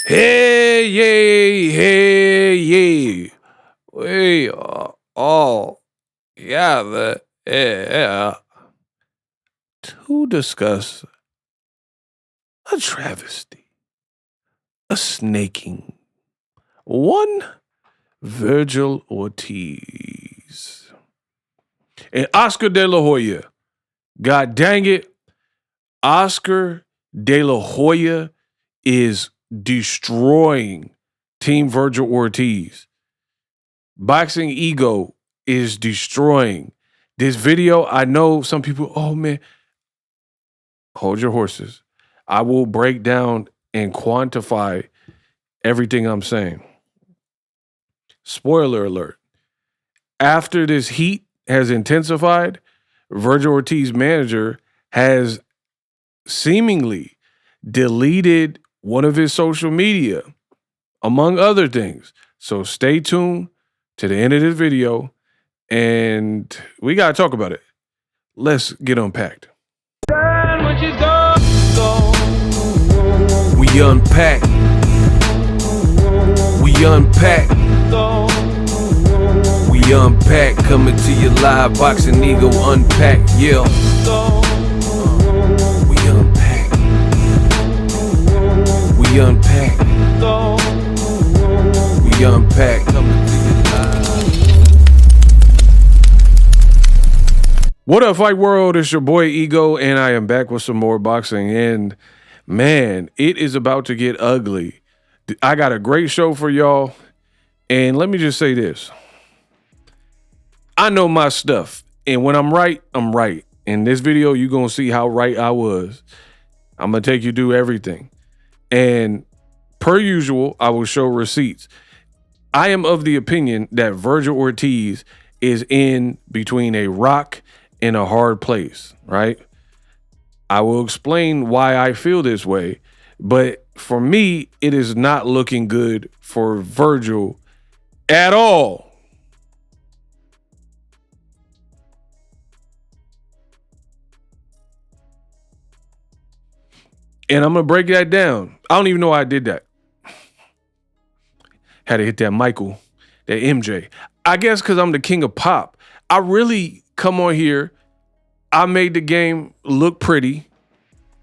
Hey, yay, hey, yay. We are all gather here to discuss a travesty, a snaking. One Vergil Ortiz and Oscar De La Hoya. God dang it. Oscar De La Hoya is destroying Team Vergil Ortiz. Boxingego is destroying this video. I know some people, oh man, hold your horses. I will break down and quantify everything I'm saying. Spoiler alert. After this heat has intensified, Vergil Ortiz's manager has seemingly deleted one of his social media, among other things. So stay tuned to the end of this video, and we got to talk about it. Let's get unpacked. We unpack. We unpack. We unpack. Coming to you live, Boxingego unpack. Yeah. We unpack. We unpack. We unpack. Coming to you live. What up, Fight World? It's your boy Ego, and I am back with some more boxing. And man, it is about to get ugly. I got a great show for y'all. And let me just say this. I know my stuff. And when I'm right, I'm right. In this video, you're going to see how right I was. I'm going to take you through everything. And per usual, I will show receipts. I am of the opinion that Vergil Ortiz is in between a rock and a hard place, right? I will explain why I feel this way. But for me, it is not looking good for Vergil at all. And I'm going to break that down. I don't even know why I did that. Had to hit that Michael, that MJ. I guess because I'm the king of pop. I really come on here. I made the game look pretty.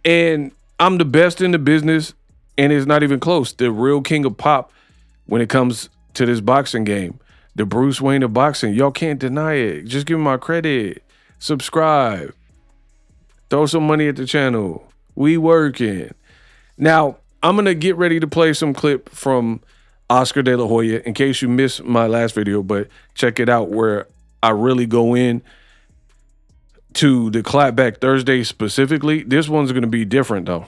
And I'm the best in the business. And it's not even close. The real king of pop when it comes to this boxing game. The Bruce Wayne of boxing. Y'all can't deny it. Just give me my credit. Subscribe. Throw some money at the channel. We working. Now, I'm going to get ready to play some clip from Oscar De La Hoya in case you missed my last video, but check it out where I really go in to the Clapback Thursday specifically. This one's going to be different though.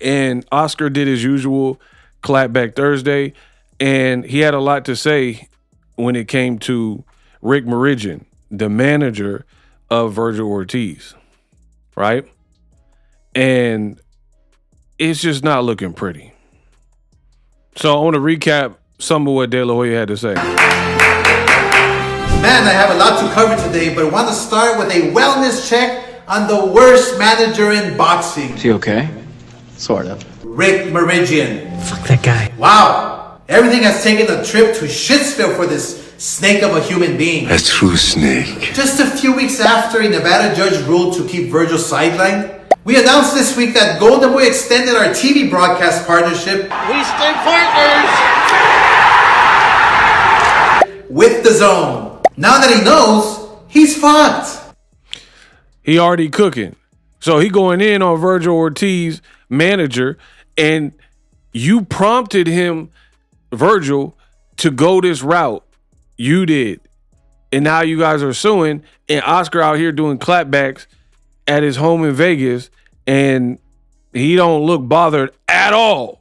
And Oscar did his usual Clapback Thursday, and he had a lot to say when it came to Rick Meridian, the manager of Vergil Ortiz, right? And it's just not looking pretty. So I want to recap some of what De La Hoya had to say. Man, I have a lot to cover today, but I want to start with a wellness check on the worst manager in boxing. Is he okay? Sort of. Rick Meridian. Fuck that guy. Wow. Everything has taken a trip to Shitsville for this snake of a human being. A true snake. Just a few weeks after a Nevada judge ruled to keep Vergil sidelined, we announced this week that GOLDENBOY extended our TV broadcast partnership. We stay partners with DAZN. Now that he knows, he's fucked. He already cooking. So he going in on Vergil Ortiz, manager, and you prompted him, Vergil, to go this route. You did. And now you guys are suing, and Oscar out here doing clapbacks at his home in Vegas, and he don't look bothered at all.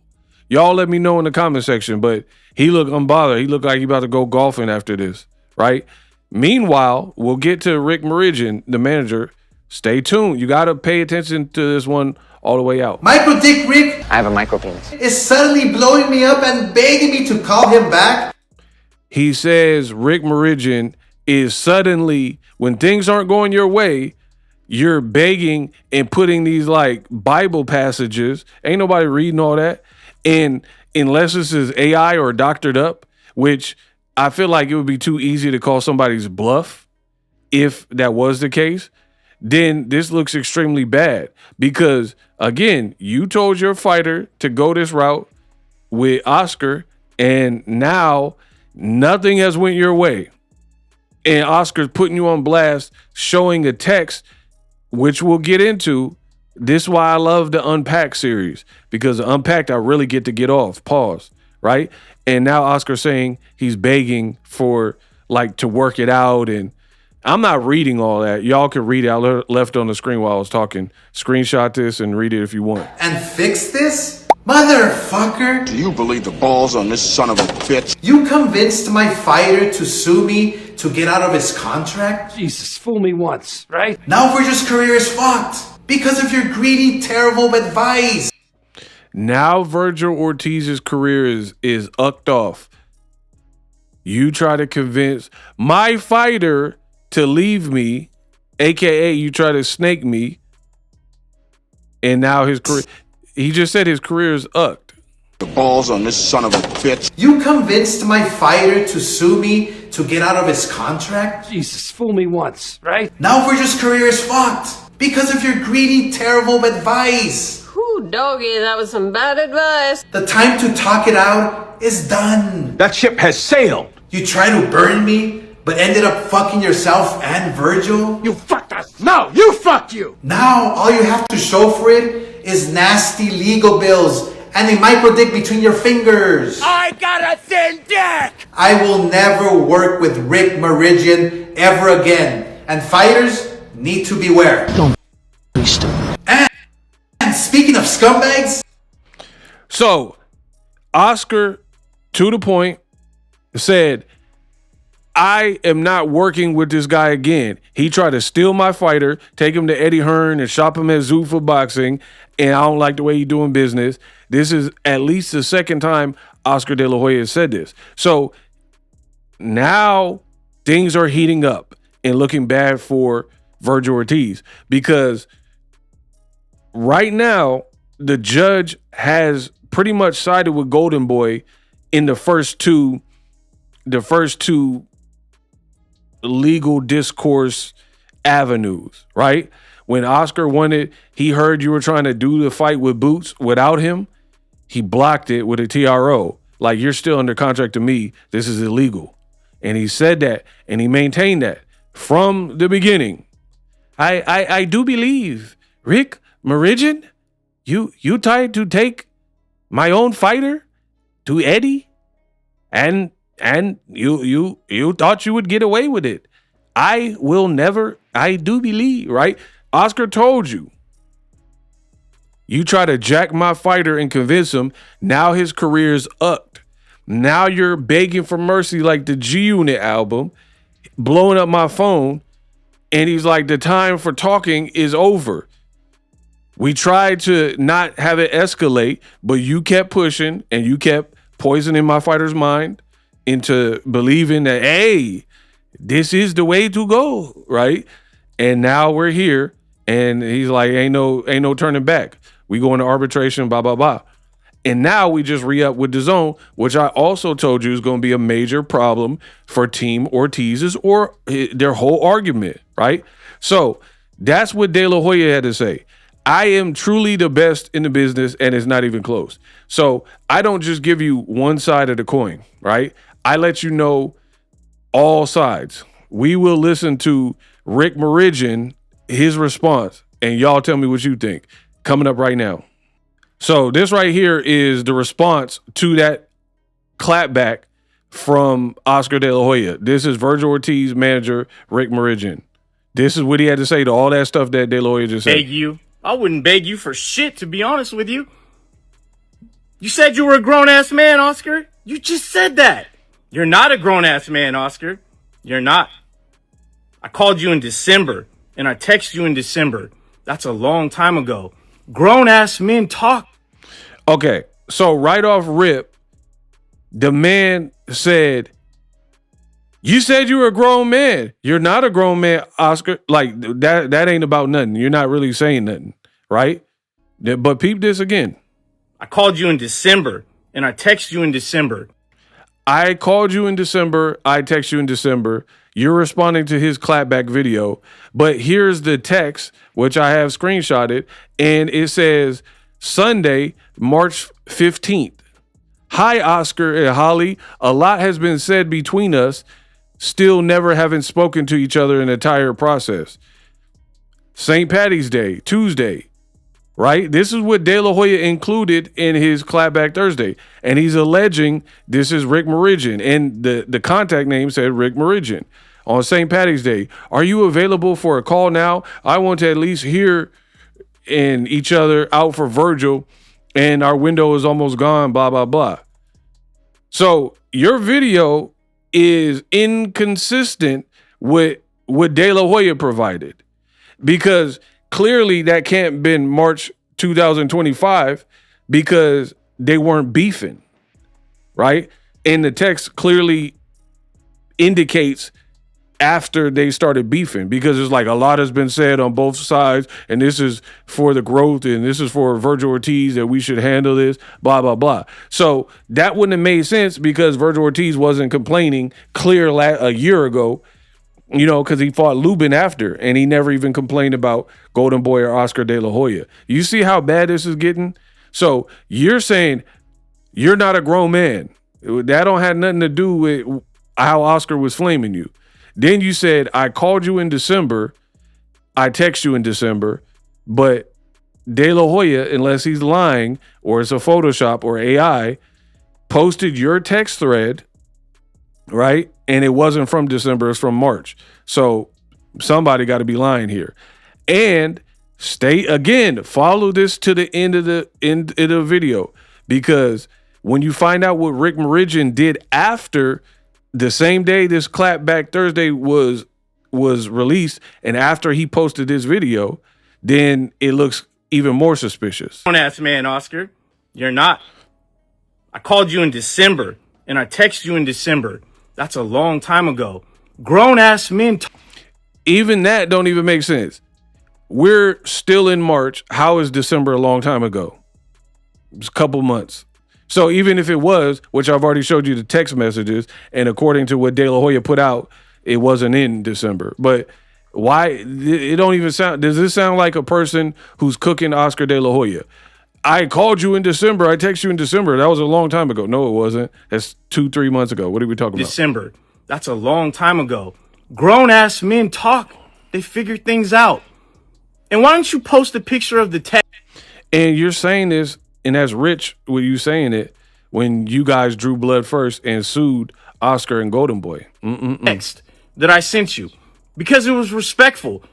Y'all let me know in the comment section, but he look unbothered. He look like he about to go golfing after this, right? Meanwhile, we'll get to Rick Meridian, the manager. Stay tuned. You got to pay attention to this one all the way out. Micro Dick Rick I have a micro penis. is suddenly blowing me up and begging me to call him back. He says Rick Meridian is suddenly, when things aren't going your way, you're begging and putting these like Bible passages. Ain't nobody reading all that. And unless this is AI or doctored up, which I feel like it would be too easy to call somebody's bluff if that was the case, then this looks extremely bad. Because, again, you told your fighter to go this route with Oscar, and now nothing has went your way. And Oscar's putting you on blast, showing a text, which we'll get into. This is why I love the Unpacked series, because the Unpacked I really get off. Pause. Right? And now Oscar's saying he's begging for like to work it out, and I'm not reading all that. Y'all can read it. I left on the screen while I was talking. Screenshot this and read it if you want. And fix this? Motherfucker! Do you believe the balls on this son of a bitch? You convinced my fighter to sue me to get out of his contract? Jesus, fool me once, right? Now Vergil's career is fucked because of your greedy, terrible advice. Now Vergil Ortiz's career is ucked off. You try to convince my fighter to leave me, aka you try to snake me, and now his career, he just said his career is ucked. The balls on this son of a bitch. You convinced my fighter to sue me to get out of his contract? Jesus, fool me once, right? Now Vergil's career is fucked because of your greedy, terrible advice. Whew, doggy, that was some bad advice. The time to talk it out is done. That ship has sailed. You try to burn me, but ended up fucking yourself and Vergil? You fucked us. No, you fucked you. Now, all you have to show for it is nasty legal bills and a micro dick between your fingers. I got a thin dick. I will never work with Rick Meridian ever again. And fighters need to beware. Don't be stupid. And speaking of scumbags. So, Oscar, to the point, said, I am not working with this guy again. He tried to steal my fighter, take him to Eddie Hearn and shop him at Zuffa Boxing, and I don't like the way he's doing business. This is at least the second time Oscar De La Hoya has said this. So now things are heating up and looking bad for Vergil Ortiz, because right now the judge has pretty much sided with GOLDENBOY in the first two legal discourse avenues, right? When Oscar wanted, he heard you were trying to do the fight with Boots without him, he blocked it with a TRO. Like, you're still under contract to me. This is illegal. And he said that, and he maintained that from the beginning. I do believe, Rick Meridian, you tried to take my own fighter to Eddie, and you thought you would get away with it. I will never. I do believe, right? Oscar told you. You try to jack my fighter and convince him. Now his career's upped. Now you're begging for mercy like the G-Unit album, blowing up my phone, and he's like, the time for talking is over. We tried to not have it escalate, but you kept pushing and you kept poisoning my fighter's mind into believing that, hey, this is the way to go, right? And now we're here, and he's like, ain't no turning back. We go into arbitration, blah, blah, blah. And now we just re-up with DAZN, which I also told you is going to be a major problem for Team Ortiz's or their whole argument, right? So that's what De La Hoya had to say. I am truly the best in the business, and it's not even close. So I don't just give you one side of the coin, right? I let you know all sides. We will listen to Rick Meridian, his response, and y'all tell me what you think. Coming up right now. So this right here is the response to that clapback from Oscar De La Hoya. This is Vergil Ortiz manager Rick Meridian. This is what he had to say to all that stuff that De La Hoya just said. Beg you? I wouldn't beg you for shit, to be honest with you. You said you were a grown-ass man, Oscar. You just said that. You're not a grown-ass man, Oscar. You're not. I called you in December, and I texted you in December. That's a long time ago. Grown-ass men talk. Okay, so right off rip, the man said, you said you were a grown man. You're not a grown man, Oscar. Like, that ain't about nothing. You're not really saying nothing, right? But peep this again. I called you in December, and I texted you in December. I called you in December. I text you in December. You're responding to his clapback video. But here's the text, which I have screenshotted, and it says Sunday, March 15th. Hi, Oscar and Holly. A lot has been said between us, still never having spoken to each other in the entire process. St. Patty's Day, Tuesday, right? This is what De La Hoya included in his clapback Thursday. And he's alleging this is Rick Merigian. And the contact name said Rick Merigian. On St. Patty's Day, are you available for a call now? I want to at least hear in each other out for Vergil, and our window is almost gone, blah, blah, blah. So your video is inconsistent with what De La Hoya provided, because clearly that can't have been March 2025 because they weren't beefing, right? And the text clearly indicates after they started beefing, because it's like a lot has been said on both sides, and this is for the growth, and this is for Vergil Ortiz, that we should handle this, blah, blah, blah. So that wouldn't have made sense because Vergil Ortiz wasn't complaining a year ago, you know, because he fought Lubin after, and he never even complained about Golden Boy or Oscar De La Hoya. You see how bad this is getting? So you're saying you're not a grown man. That don't have nothing to do with how Oscar was flaming you. Then you said, I called you in December, I text you in December, but De La Hoya, unless he's lying or it's a Photoshop or AI, posted your text thread, right? And it wasn't from December, it's from March. So somebody got to be lying here. And follow this to the end of the video, because when you find out what Rick Merigian did after the same day this clapback Thursday was released, and after he posted this video, then it looks even more suspicious. Grown-ass man, Oscar. You're not. I called you in December, and I texted you in December. That's a long time ago. Grown-ass men. Even that don't even make sense. We're still in March. How is December a long time ago? It's a couple months. So even if it was, which I've already showed you the text messages, and according to what De La Hoya put out, it wasn't in December. But why? It don't even sound, does this sound like a person who's cooking Oscar De La Hoya? I called you in December. I texted you in December. That was a long time ago. No, it wasn't. That's 2-3 months ago. What are we talking about? December. That's a long time ago. Grown-ass men talk. They figure things out. And why don't you post a picture of the text? And you're saying this, and that's rich with you saying it, when you guys drew blood first and sued Oscar and Golden Boy. Text that I sent you, because it was respectful.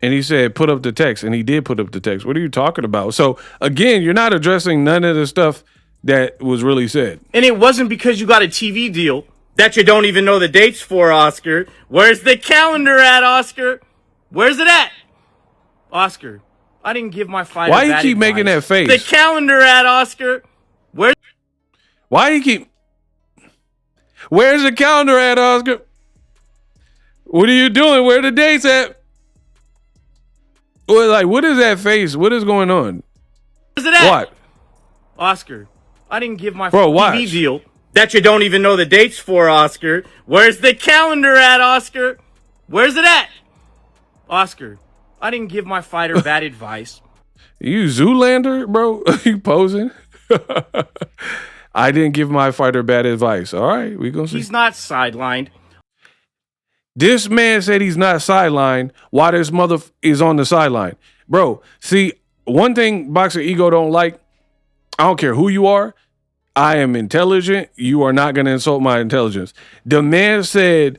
And he said, put up the text, and he did put up the text. What are you talking about? So again, you're not addressing none of the stuff that was really said. And it wasn't because you got a TV deal that you don't even know the dates for, Oscar. Where's the calendar at, Oscar? Where's it at? Oscar, I didn't give my fighter Why you keep making that face? The calendar at, Oscar? Why you keep... Where's the calendar at, Oscar? What are you doing? Where the dates at? Well, like, what is that face? What is going on? Where's it at? What? Oscar, I didn't give my TV deal that you don't even know the dates for, Oscar. Where's the calendar at, Oscar? Where's it at? Oscar, I didn't give my fighter bad advice. You Zoolander, bro? You posing? I didn't give my fighter bad advice. All right, we gonna see. He's not sidelined. This man said he's not sidelined while this mother is on the sideline. Bro, see, one thing Boxingego don't like, I don't care who you are, I am intelligent. You are not going to insult my intelligence. The man said,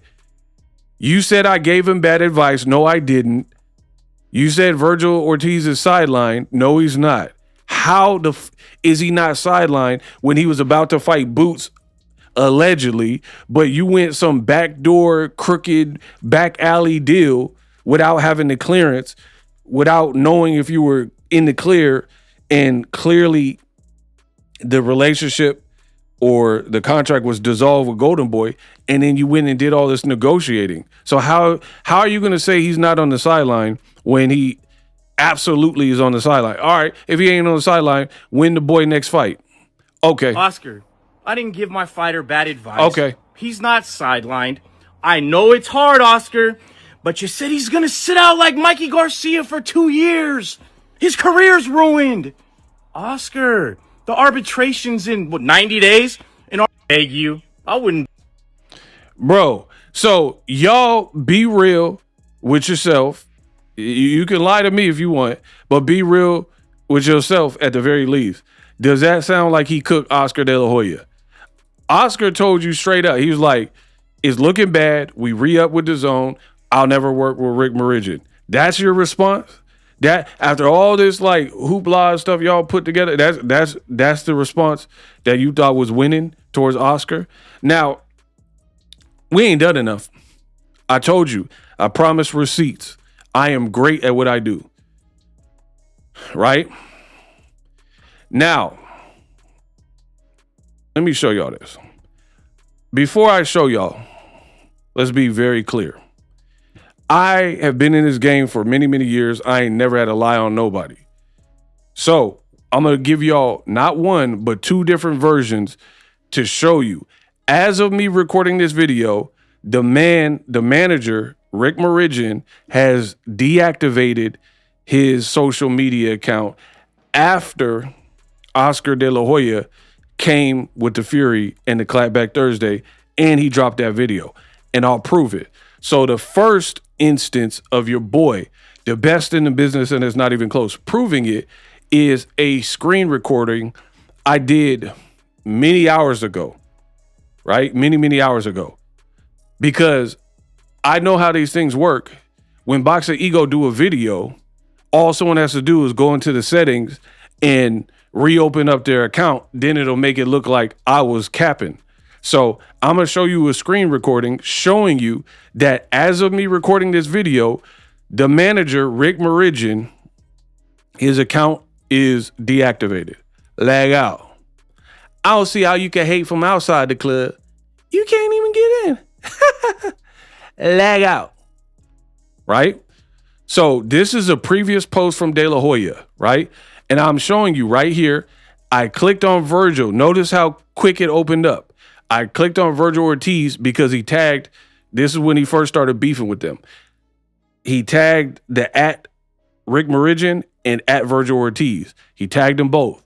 you said I gave him bad advice. No, I didn't. You said Vergil Ortiz is sidelined. No, he's not. How is he not sidelined when he was about to fight Boots, allegedly, but you went some backdoor, crooked, back alley deal without having the clearance, without knowing if you were in the clear, and clearly the relationship or the contract was dissolved with Golden Boy, and then you went and did all this negotiating. So how are you going to say he's not on the sideline when he absolutely is on the sideline. All right, if he ain't on the sideline, win the boy next fight. Okay. Oscar, I didn't give my fighter bad advice. Okay. He's not sidelined. I know it's hard, Oscar, but you said he's going to sit out like Mikey Garcia for 2 years. His career's ruined. Oscar, the arbitration's in, 90 days? And I beg you, I wouldn't. Bro, so y'all be real with yourself. You can lie to me if you want, but be real with yourself at the very least. Does that sound like he cooked Oscar De La Hoya? Oscar told you straight up. He was like, it's looking bad. We re-up with DAZN. I'll never work with Rick Meridian. That's your response? That after all this like hoopla stuff y'all put together, that's the response that you thought was winning towards Oscar? Now, we ain't done enough. I told you. I promised receipts. I am great at what I do. Right? Now, let me show y'all this. Before I show y'all, let's be very clear. I have been in this game for many, many years. I ain't never had to lie on nobody. So I'm going to give y'all not one, but 2 different versions to show you. As of me recording this video, the manager, Rick Meridian, has deactivated his social media account after Oscar De La Hoya came with the Fury and the Clapback Thursday, and he dropped that video. And I'll prove it. So the first instance of your boy, the best in the business, and it's not even close, proving it, is a screen recording I did many hours ago, right? Many hours ago. Because I know how these things work. When Boxingego do a video, all someone has to do is go into the settings and reopen up their account. Then it'll make it look like I was capping. So I'm going to show you a screen recording showing you that as of me recording this video, the manager, Rick Meridian, his account is deactivated. Lag out. I don't see how you can hate from outside the club. You can't even get in. Lag out. Right? So this is a previous post from De La Hoya, right? And I'm showing you right here. I clicked on Vergil. Notice how quick it opened up. I clicked on Vergil Ortiz because he tagged, this is when he first started beefing with them. He tagged the @ Rick Meridian and @ Vergil Ortiz. He tagged them both.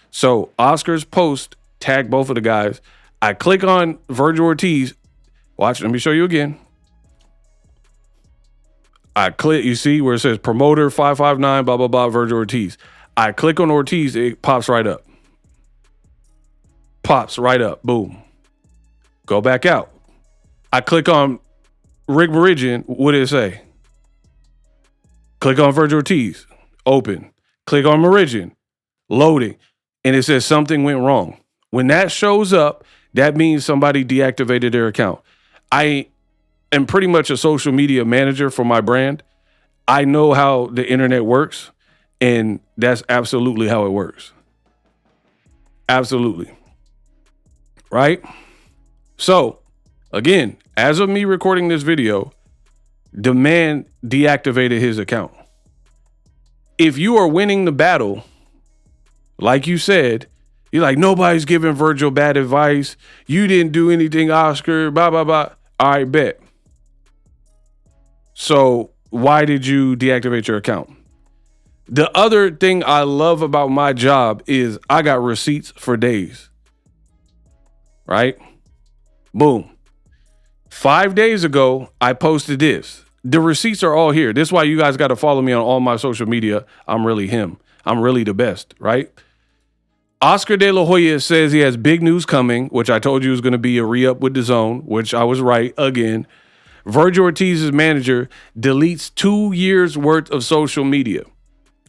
So Oscar's post tagged both of the guys. I click on Vergil Ortiz. Watch, let me show you again. I click, you see where it says promoter 559, blah, blah, blah, Vergil Ortiz. I click on Ortiz, it pops right up. Pops right up, boom. Go back out. I click on Rick Meridian, what did it say? Click on Vergil Ortiz, open. Click on Meridian, loading. And it says something went wrong. When that shows up, that means somebody deactivated their account. I am pretty much a social media manager for my brand. I know how the internet works, and that's absolutely how it works. Absolutely. Right? So, again, as of me recording this video, the man deactivated his account. If you are winning the battle, like you said, you're like, nobody's giving Vergil bad advice. You didn't do anything, Oscar, blah, blah, blah. All right, bet. So why did you deactivate your account? The other thing I love about my job is I got receipts for days. Right? Boom. 5 days ago, I posted this. The receipts are all here. This is why you guys got to follow me on all my social media. I'm really him. I'm really the best, right? Oscar De La Hoya says he has big news coming, which I told you was going to be a re-up with DAZN, which I was right again. Vergil Ortiz's manager deletes 2 years worth of social media,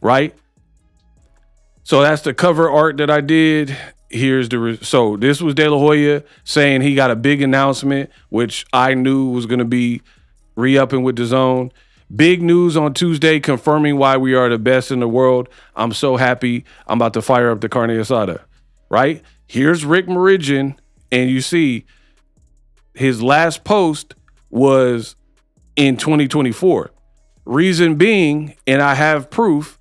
right? So that's the cover art that I did. Here's the so this was De La Hoya saying he got a big announcement, which I knew was going to be re-upping with DAZN. Big news on Tuesday confirming why we are the best in the world. I'm so happy. I'm about to fire up the carne asada, right? Here's Rick Meridian, and you see his last post was in 2024. Reason being, and I have proof,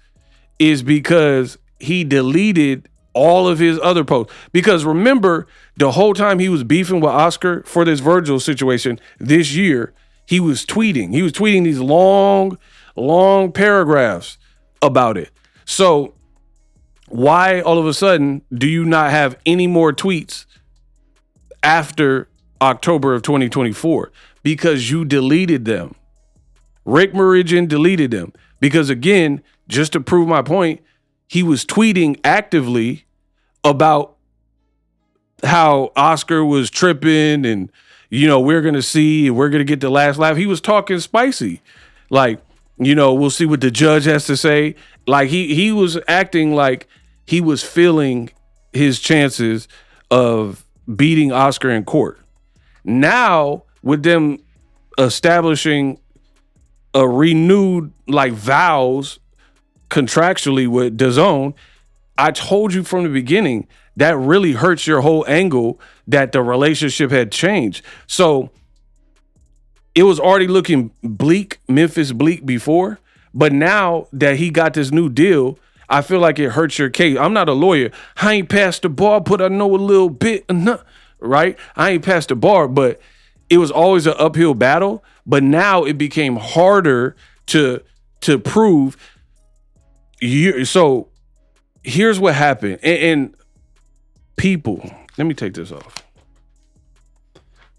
is because he deleted all of his other posts. Because remember, the whole time he was beefing with Oscar for this Vergil situation this year, he was tweeting. He was tweeting these long paragraphs about it. So why all of a sudden do you not have any more tweets after October of 2024? Because you deleted them. Rick Meridian deleted them. Because again, just to prove my point, he was tweeting actively about how Oscar was tripping and, we're going to see, we're going to get the last laugh. He was talking spicy. Like, we'll see what the judge has to say. Like he was acting like he was feeling his chances of beating Oscar in court. Now, with them establishing a renewed vows contractually with DAZN, I told you from the beginning that really hurts your whole angle that the relationship had changed. So it was already looking bleak, Memphis bleak before, but now that he got this new deal, I feel like it hurts your case. I'm not a lawyer. I ain't passed the bar, but I know a little bit, right? I ain't passed the bar, but it was always an uphill battle. But now it became harder to prove. So here's what happened. And people, let me take this off.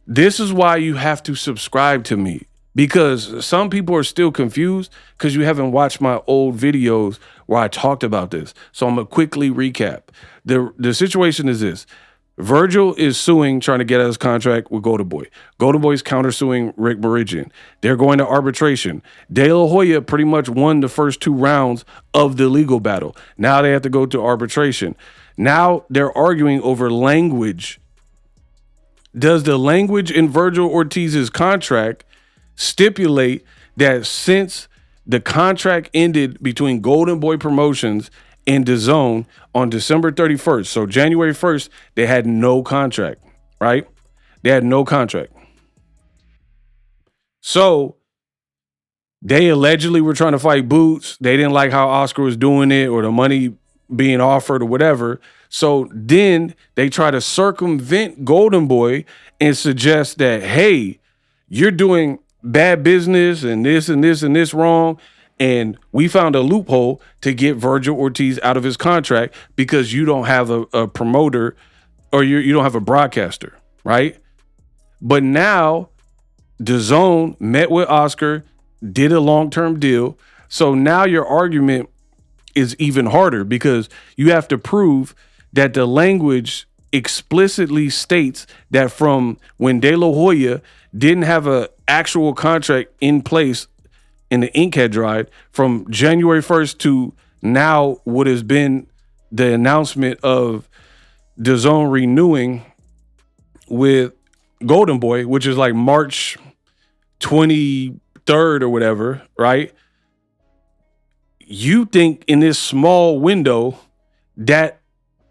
This is why you have to subscribe to me, because some people are still confused because you haven't watched my old videos where I talked about this. So I'm going to quickly recap. The situation is this. Vergil is suing, trying to get out his contract with GOLDENBOY. GOLDENBOY's countersuing Rick Meridian. They're going to arbitration. De La Hoya pretty much won the first 2 rounds of the legal battle. Now they have to go to arbitration. Now they're arguing over language. Does the language in Vergil Ortiz's contract stipulate that since the contract ended between GOLDENBOY Promotions and DAZN on December 31st, so January 1st, they had no contract, right? They had no contract. So they allegedly were trying to fight Boots. They didn't like how Oscar was doing it or the money being offered or whatever. So then they try to circumvent GOLDENBOY and suggest that, hey, you're doing bad business and this and this and this wrong. And we found a loophole to get Vergil Ortiz out of his contract because you don't have a promoter or you don't have a broadcaster, right? But now DAZN met with Oscar, did a long-term deal. So now your argument is even harder because you have to prove that the language explicitly states that from when De La Hoya didn't have an actual contract in place and the ink had dried from January 1st to now what has been the announcement of DAZN renewing with GOLDENBOY, which is like March 23rd or whatever, right? You think in this small window that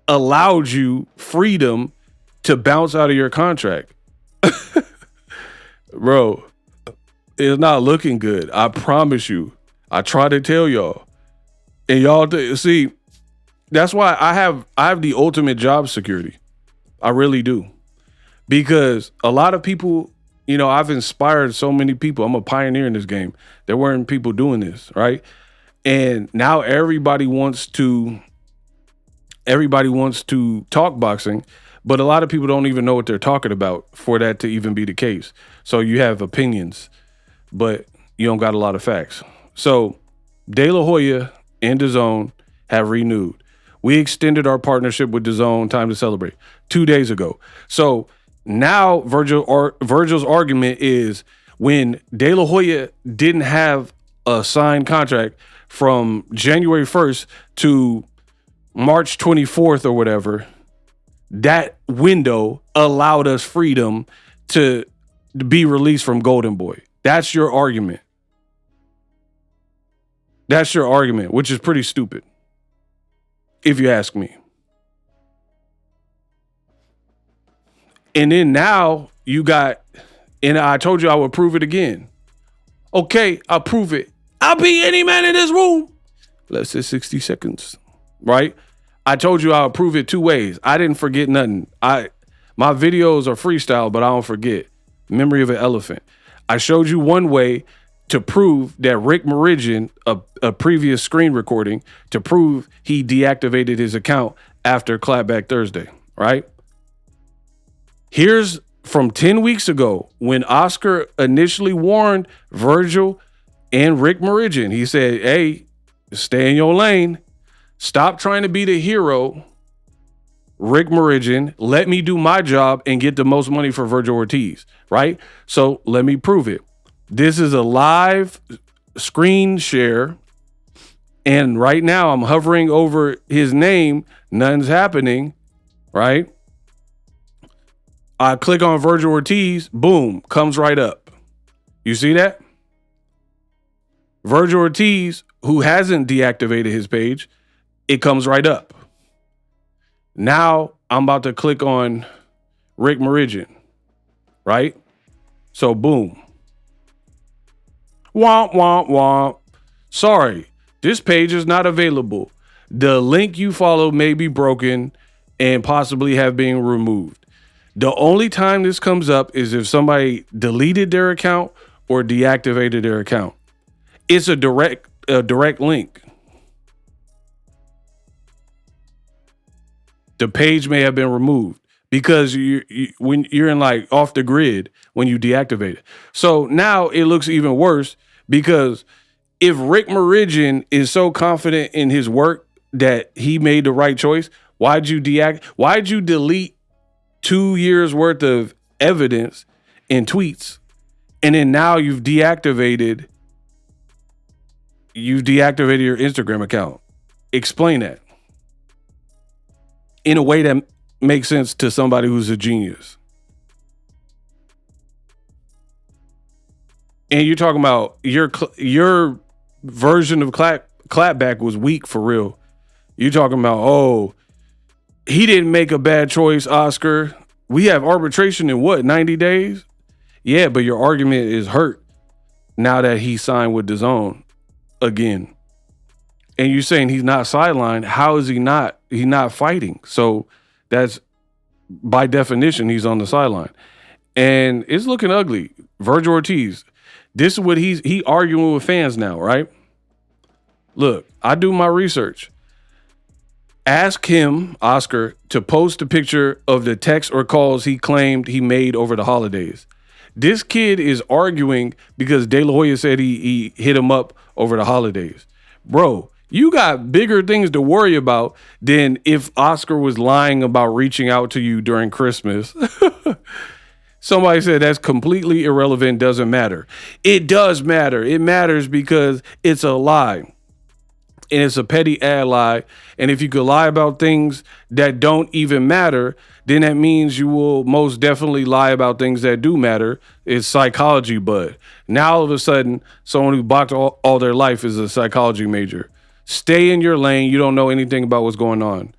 allowed you freedom to bounce out of your contract. Bro, it's not looking good. I promise you. I try to tell y'all. And y'all see, that's why I have the ultimate job security. I really do. Because a lot of people, I've inspired so many people. I'm a pioneer in this game. There weren't people doing this, right? And now everybody wants to talk boxing, but a lot of people don't even know what they're talking about for that to even be the case. So you have opinions, but you don't got a lot of facts. So De La Hoya and DAZN have renewed. We extended our partnership with DAZN, time to celebrate, 2 days ago. So now Vergil's argument is when De La Hoya didn't have a signed contract from January 1st to March 24th or whatever, that window allowed us freedom to be released from GOLDENBOY. That's your argument. That's your argument, which is pretty stupid, if you ask me. And then now you got, and I told you I would prove it again. Okay, I'll prove it. I'll be any man in this room. Let's say 60 seconds, right? I told you I'll prove it 2 ways. I didn't forget nothing. My videos are freestyle, but I don't forget. Memory of an elephant. I showed you 1 way to prove that Rick Meridian, a previous screen recording, to prove he deactivated his account after Clapback Thursday, right? Here's from 10 weeks ago when Oscar initially warned Vergil and Rick Meridian. He said, hey, stay in your lane. Stop trying to be the hero, Rick Meridian. Let me do my job and get the most money for Vergil Ortiz, right? So let me prove it. This is a live screen share. And right now I'm hovering over his name. Nothing's happening, right? I click on Vergil Ortiz. Boom, comes right up. You see that? Vergil Ortiz, who hasn't deactivated his page, it comes right up. Now I'm about to click on Rick Meridian, right? So boom. Womp, womp, womp. Sorry, this page is not available. The link you follow may be broken and possibly have been removed. The only time this comes up is if somebody deleted their account or deactivated their account. It's a direct link. The page may have been removed because when you're in like off the grid when you deactivate it. So now it looks even worse because if Rick Meridian is so confident in his work that he made the right choice, why'd you delete 2 years worth of evidence and tweets, and then now you've deactivated your Instagram account? Explain that in a way that makes sense to somebody who's a genius. And you're talking about your version of clapback was weak for real. You're talking about, oh, he didn't make a bad choice, Oscar. We have arbitration in what, 90 days? Yeah, but your argument is hurt now that he signed with DAZN again. And you're saying he's not sidelined. How is he not? He's not fighting. So that's, by definition, he's on the sideline. And it's looking ugly. Vergil Ortiz, this is what he arguing with fans now, right? Look, I do my research. Ask him, Oscar, to post a picture of the texts or calls he claimed he made over the holidays. This kid is arguing because De La Hoya said he hit him up over the holidays. Bro, you got bigger things to worry about than if Oscar was lying about reaching out to you during Christmas. Somebody said that's completely irrelevant, doesn't matter. It does matter. It matters because it's a lie. And it's a petty ad lie. And if you could lie about things that don't even matter, then that means you will most definitely lie about things that do matter. It's psychology, bud. Now all of a sudden, someone who boxed all their life is a psychology major. Stay in your lane. You don't know anything about what's going on.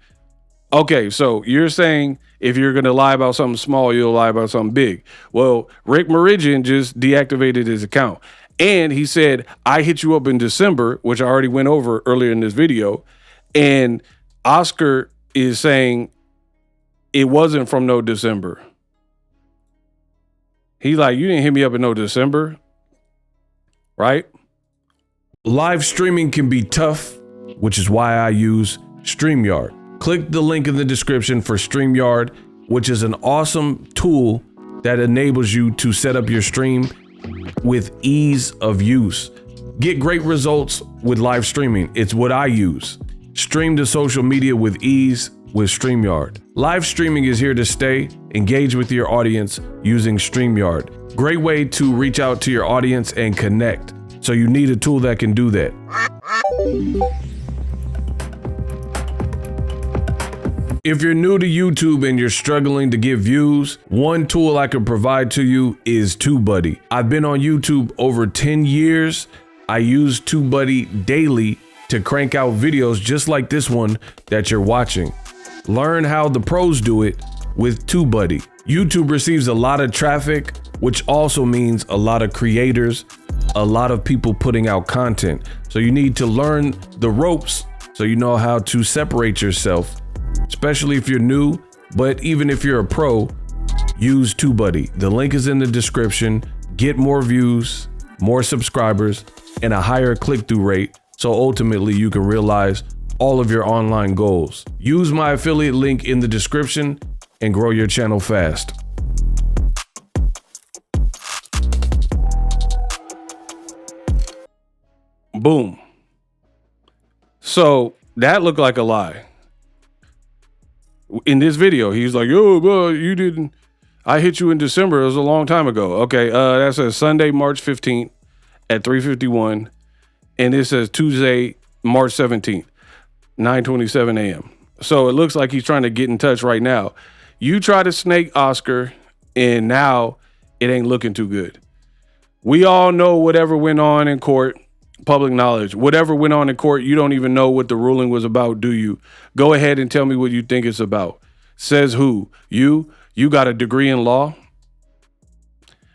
Okay, so you're saying if you're going to lie about something small, you'll lie about something big. Well, Rick Meridian just deactivated his account. And he said, I hit you up in December, which I already went over earlier in this video. And Oscar is saying it wasn't from no December. He's like, you didn't hit me up in no December, right? Live streaming can be tough, which is why I use StreamYard. Click the link in the description for StreamYard, which is an awesome tool that enables you to set up your stream with ease of use. Get great results with live streaming. It's what I use. Stream to social media with ease with StreamYard. Live streaming is here to stay. Engage with your audience using StreamYard. Great way to reach out to your audience and connect. So you need a tool that can do that. If you're new to YouTube and you're struggling to get views, one tool I can provide to you is TubeBuddy. I've been on YouTube over 10 years. I use TubeBuddy daily to crank out videos just like this one that you're watching. Learn how the pros do it with TubeBuddy. YouTube receives a lot of traffic which also means a lot of creators, a lot of people putting out content. So you need to learn the ropes so you know how to separate yourself, especially if you're new. But even if you're a pro, use TubeBuddy. The link is in the description. Get more views, more subscribers, and a higher click-through rate, so ultimately you can realize all of your online goals. Use my affiliate link in the description and grow your channel fast. Boom. So that looked like a lie. In this video, he's like, "Oh, well, you didn't. I hit you in December. It was a long time ago." Okay, that says Sunday, March 15th at 3:51, and it says Tuesday, March 17th, 9:27 a.m. So it looks like he's trying to get in touch right now. You try to snake Oscar, and now it ain't looking too good. We all know whatever went on in court. Public knowledge. Whatever went on in court, you don't even know what the ruling was about, do you? Go ahead and tell me what you think it's about. Says who? You got a degree in law?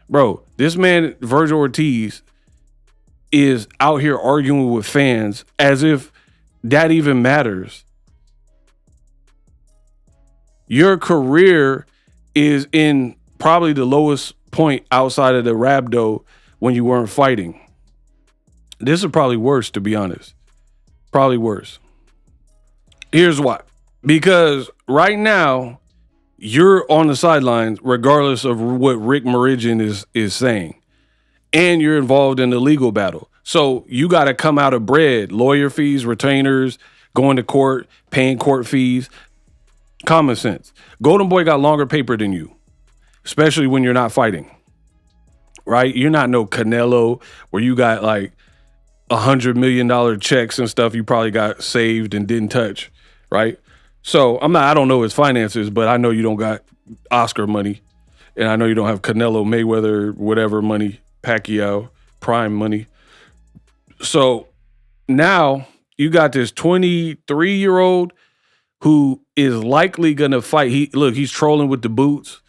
Bro, this man, Vergil Ortiz, is out here arguing with fans as if that even matters. Your career is in probably the lowest point outside of the rhabdo when you weren't fighting. This is probably worse, to be honest. Probably worse. Here's why. Because right now, you're on the sidelines, regardless of what Rick Meridian is saying. And you're involved in the legal battle. So you got to come out of bread. Lawyer fees, retainers, going to court, paying court fees. Common sense. GOLDENBOY got longer paper than you, especially when you're not fighting. Right? You're not no Canelo where you got like $100 million checks and stuff you probably got saved and didn't touch, right? So I don't know his finances, but I know you don't got Oscar money, and I know you don't have Canelo, Mayweather, whatever money, Pacquiao, Prime money. So now you got this 23-year-old who is likely gonna fight. He's trolling with the boots.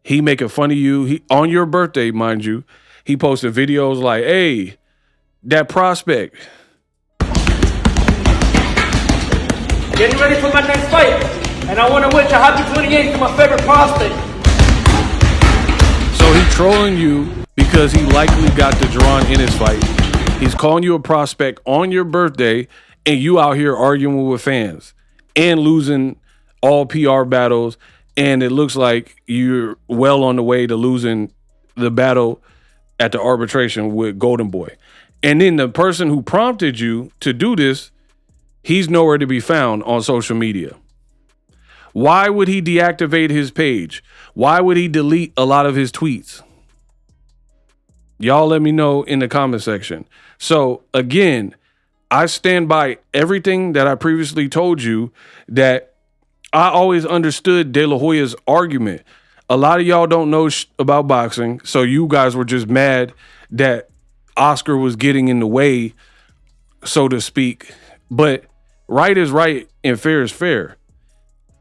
He making fun of you. He on your birthday, mind you. He posted videos like, "Hey, that prospect. Getting ready for my next fight, and I want to wish a happy 28th to my favorite prospect." So he's trolling you because he likely got the drawn in his fight. He's calling you a prospect on your birthday, and you out here arguing with fans and losing all PR battles, and it looks like you're well on the way to losing the battle at the arbitration with GOLDENBOY. And then the person who prompted you to do this, he's nowhere to be found on social media. Why would he deactivate his page? Why would he delete a lot of his tweets? Y'all let me know in the comment section. So again, I stand by everything that I previously told you, that I always understood De La Hoya's argument. A lot of y'all don't know about boxing, so you guys were just mad that Oscar was getting in the way, so to speak. But right is right and fair is fair.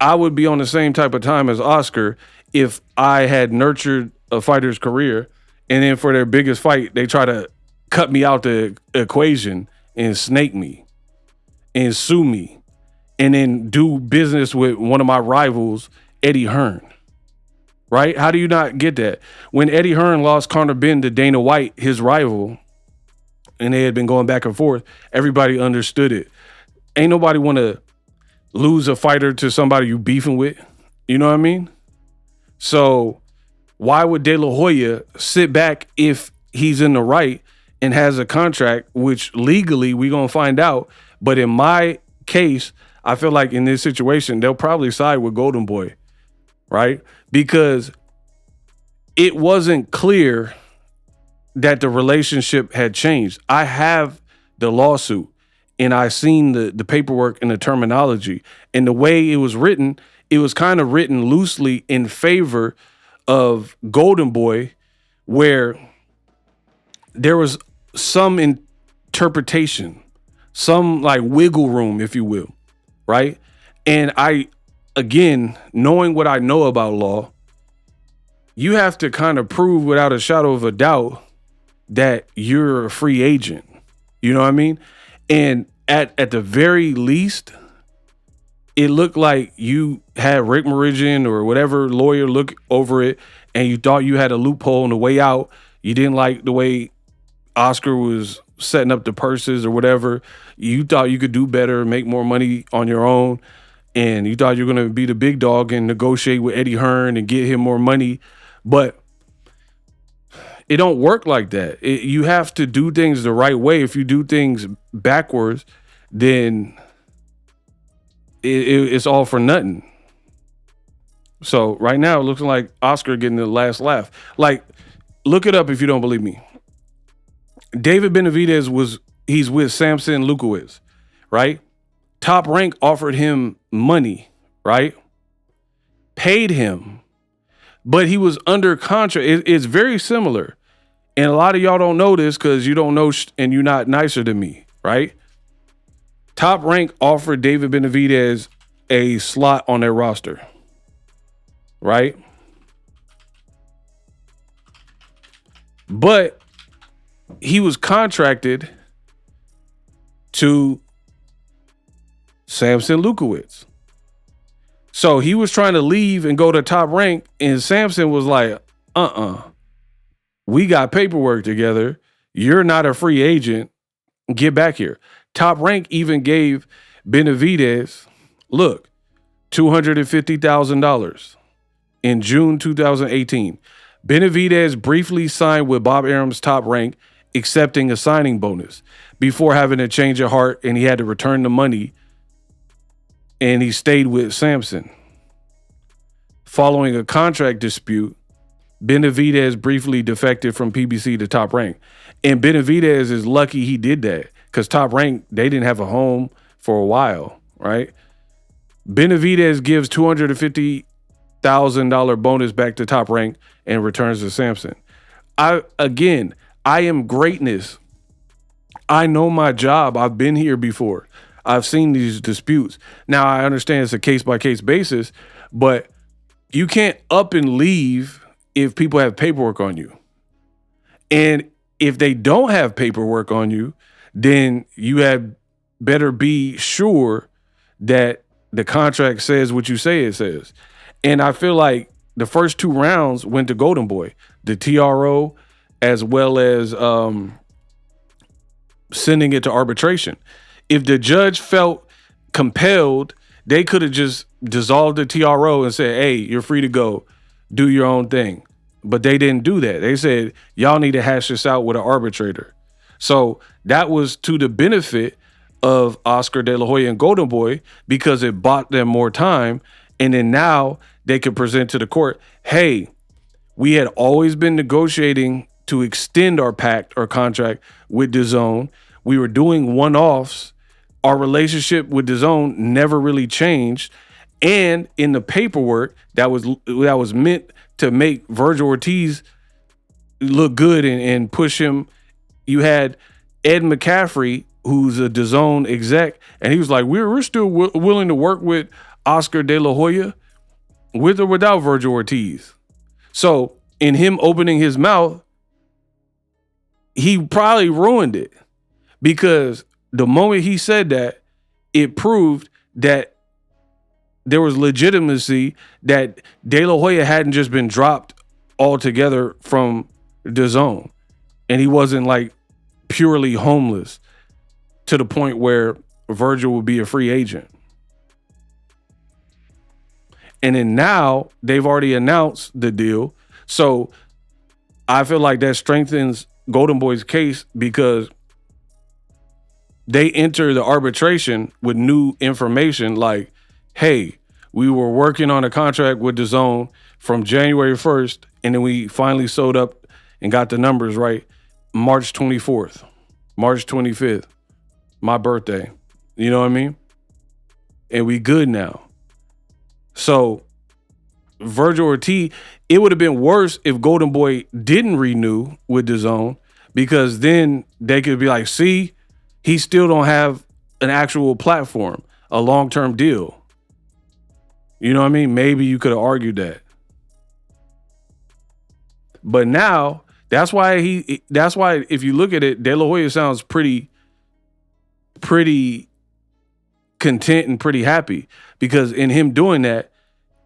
I would be on the same type of time as Oscar if I had nurtured a fighter's career, and then for their biggest fight, they try to cut me out the equation and snake me and sue me and then do business with one of my rivals, Eddie Hearn. Right? How do you not get that? When Eddie Hearn lost Conor Benn to Dana White, his rival, and they had been going back and forth, everybody understood it. Ain't nobody want to lose a fighter to somebody you beefing with. You know what I mean? So why would De La Hoya sit back if he's in the right and has a contract, which legally we going to find out. But in my case, I feel like in this situation, they'll probably side with GOLDENBOY, right? Because it wasn't clear that the relationship had changed. I have the lawsuit and I seen the paperwork and the terminology, and the way it was written, it was kind of written loosely in favor of GOLDENBOY, where there was some interpretation, some like wiggle room, if you will, right? And I, again, knowing what I know about law, you have to kind of prove without a shadow of a doubt that you're a free agent. You know what I mean? And at the very least, it looked like you had Rick Meridian or whatever lawyer look over it, and you thought you had a loophole on the way out. You didn't like the way Oscar was setting up the purses or whatever. You thought you could do better, make more money on your own, and you thought you were going to be the big dog and negotiate with Eddie Hearn and get him more money. But it don't work like that. You have to do things the right way. If you do things backwards, then it's all for nothing. So right now it looks like Oscar getting the last laugh. Like, look it up if you don't believe me. David Benavidez he's with Samson Lukowicz, right? Top Rank offered him money, right? Paid him, but he was under contract. It's very similar. And a lot of y'all don't know this because you don't know and you're not nicer than me, right? Top Rank offered David Benavidez a slot on their roster, right? But he was contracted to Samson Lukowicz. So he was trying to leave and go to Top Rank, and Samson was like, we got paperwork together. You're not a free agent. Get back here. Top Rank even gave Benavidez, look, $250,000 in June 2018. Benavidez briefly signed with Bob Arum's Top Rank, accepting a signing bonus before having a change of heart, and he had to return the money, and he stayed with Samson. Following a contract dispute, Benavidez briefly defected from PBC to Top Rank. And Benavidez is lucky he did that because Top Rank, they didn't have a home for a while, right? Benavidez gives $250,000 bonus back to Top Rank and returns to Samson. I am greatness. I know my job. I've been here before. I've seen these disputes. Now, I understand it's a case-by-case basis, but you can't up and leave if people have paperwork on you. And if they don't have paperwork on you, then you had better be sure that the contract says what you say it says. And I feel like the first two rounds went to Golden Boy, the TRO, as well as sending it to arbitration. If the judge felt compelled, they could have just dissolved the TRO and said, hey, you're free to go. Do your own thing. But they didn't do that. They said, y'all need to hash this out with an arbitrator. So that was to the benefit of Oscar De La Hoya and Golden Boy because it bought them more time. And then now they could present to the court, hey, we had always been negotiating to extend our pact or contract with DAZN. We were doing one-offs. Our relationship with DAZN never really changed. And in the paperwork that was meant to make Vergil Ortiz look good and push him, you had Ed McCaffrey, who's a DAZN exec, and he was like, we're still willing to work with Oscar De La Hoya with or without Vergil Ortiz. So in him opening his mouth, he probably ruined it because the moment he said that, it proved that there was legitimacy, that De La Hoya hadn't just been dropped altogether from DAZN, and he wasn't like purely homeless to the point where Vergil would be a free agent. And then now they've already announced the deal. So I feel like that strengthens Golden Boy's case because they enter the arbitration with new information like, hey, we were working on a contract with DAZN from January 1st, and then we finally sewed up and got the numbers right March 24th, March 25th, my birthday. You know what I mean? And we good now. So Vergil Ortiz, it would have been worse if Golden Boy didn't renew with DAZN because then they could be like, see, he still don't have an actual platform, a long-term deal. You know what I mean? Maybe you could have argued that. But now that's why if you look at it, De La Hoya sounds pretty content and pretty happy, because in him doing that,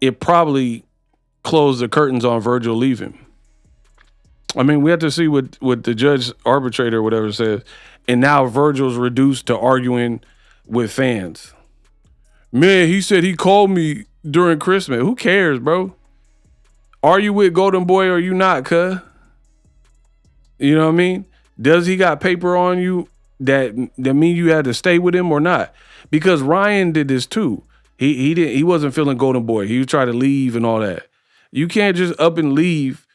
it probably closed the curtains on Vergil leaving. I mean, we have to see what the judge, arbitrator, whatever says. And now Vergil's reduced to arguing with fans. Man, he said he called me during Christmas. Who cares, bro? Are you with GOLDENBOY or are you not, cuz? You know what I mean? Does he got paper on you that mean you had to stay with him or not? Because Ryan did this too. He wasn't feeling GOLDENBOY. He tried to leave and all that. You can't just up and leave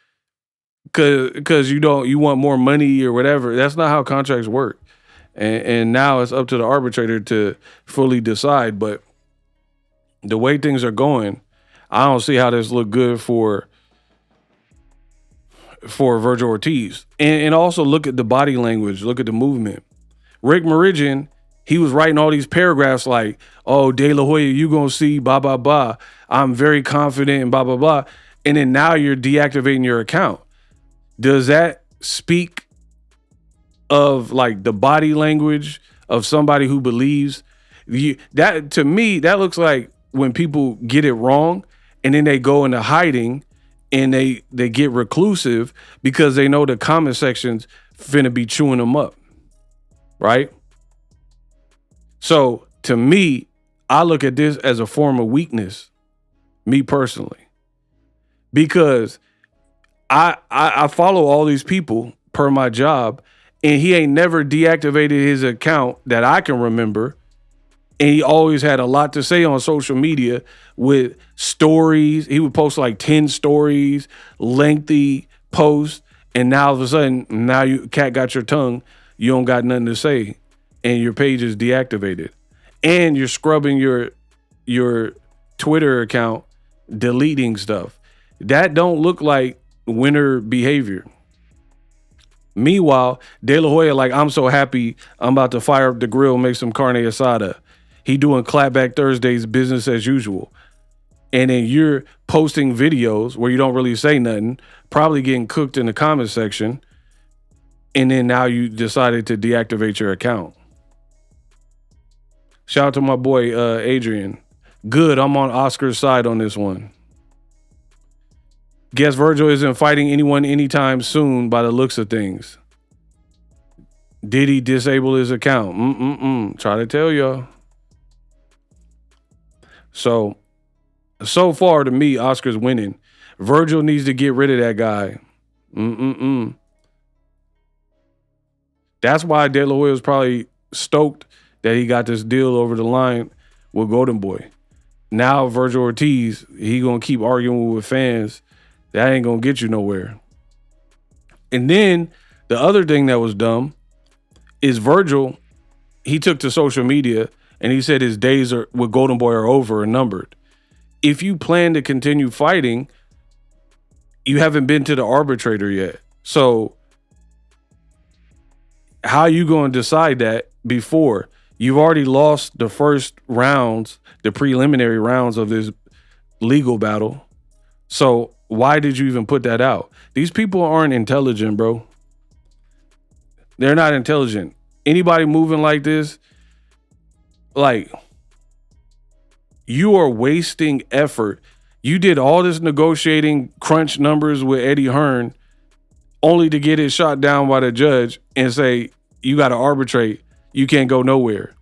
because you want more money or whatever. That's not how contracts work. And now it's up to the arbitrator to fully decide. But the way things are going, I don't see how this look good for Vergil Ortiz. And also look at the body language, look at the movement. Rick Meridian, he was writing all these paragraphs like, oh, De La Hoya, you gonna see, blah, blah, blah. I'm very confident and blah, blah, blah. And then now you're deactivating your account. Does that speak of like the body language of somebody who believes that? To me, that looks like when people get it wrong and then they go into hiding and they get reclusive because they know the comment section's finna be chewing them up, right? So to me, I look at this as a form of weakness, me personally, because I follow all these people per my job, and he ain't never deactivated his account that I can remember. And he always had a lot to say on social media with stories. He would post like 10 stories, lengthy posts. And now all of a sudden, now you cat got your tongue. You don't got nothing to say. And your page is deactivated. And you're scrubbing your Twitter account, deleting stuff. That don't look like winner behavior. Meanwhile, De La Hoya, like, I'm so happy I'm about to fire up the grill, make some carne asada. He doing Clapback Thursdays, business as usual. And then you're posting videos where you don't really say nothing, probably getting cooked in the comment section. And then now you decided to deactivate your account. Shout out to my boy, Adrian. Good, I'm on Oscar's side on this one. Guess Vergil isn't fighting anyone anytime soon by the looks of things. Did he disable his account? Try to tell y'all. So far to me, Oscar's winning. Vergil needs to get rid of that guy. That's why De La Hoya was probably stoked that he got this deal over the line with GOLDENBOY. Now Vergil Ortiz, he gonna keep arguing with fans. That ain't gonna get you nowhere. And then the other thing that was dumb is Vergil, he took to social media and he said his days with GOLDENBOY are over and numbered. If you plan to continue fighting, you haven't been to the arbitrator yet. So how you going to decide that before? You've already lost the first rounds, the preliminary rounds of this legal battle. So why did you even put that out? These people aren't intelligent, bro. They're not intelligent. Anybody moving like this, like, you are wasting effort. You did all this negotiating, crunch numbers with Eddie Hearn, only to get it shot down by the judge and say, you got to arbitrate. You can't go nowhere.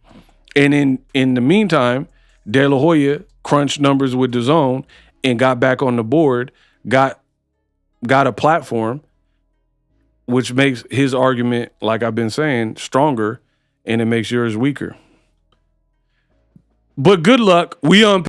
And in the meantime, De La Hoya crunched numbers with DAZN and got back on the board, got a platform, which makes his argument, like I've been saying, stronger, and it makes yours weaker. But good luck. We Unpacked.